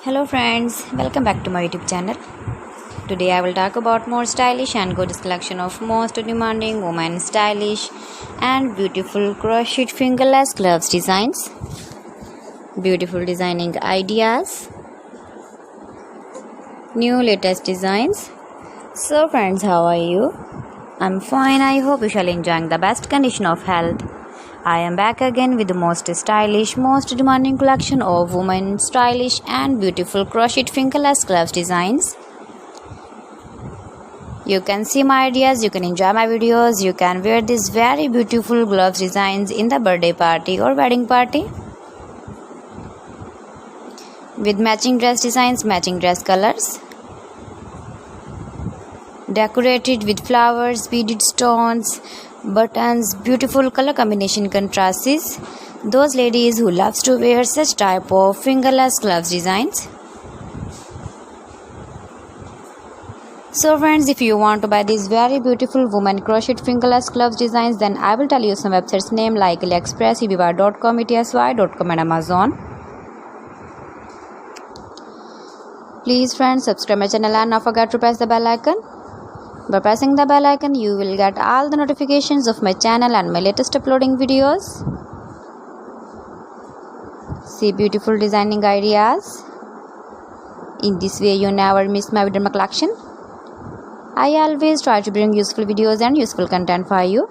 Hello friends, welcome back to my YouTube channel. Today I will talk about more stylish and gorgeous collection of most demanding women stylish and beautiful crochet fingerless gloves designs. Beautiful designing ideas. New latest designs. So friends, how are you? I'm fine. I hope you shall enjoying the best condition of health. I am back again with the most stylish, most demanding collection of women stylish and beautiful crochet fingerless gloves designs. You can see my ideas, you can enjoy my videos, you can wear these very beautiful gloves designs in the birthday party or wedding party. With matching dress designs, matching dress colors. Decorated with flowers, beaded stones, buttons, beautiful color combination contrasts. Those ladies who loves to wear such type of fingerless gloves designs. So friends, if you want to buy these very beautiful woman crochet fingerless gloves designs, then I will tell you some websites name like AliExpress, eBay.com, etsy.com and Amazon. Please friends, subscribe my channel and not forget to press the bell icon. By pressing the bell icon, you will get all the notifications of my channel and my latest uploading videos. See beautiful designing ideas. In this way, you never miss my video collection. I always try to bring useful videos and useful content for you.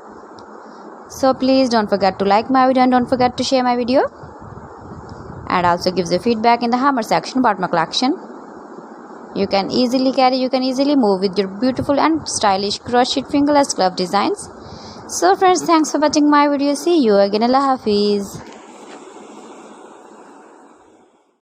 So please don't forget to like my video and don't forget to share my video. And also give the feedback in the hammer section about my collection. You can easily carry, you can easily move with your beautiful and stylish crochet fingerless glove designs. So friends, thanks for watching my video. See you again. Allah Hafiz.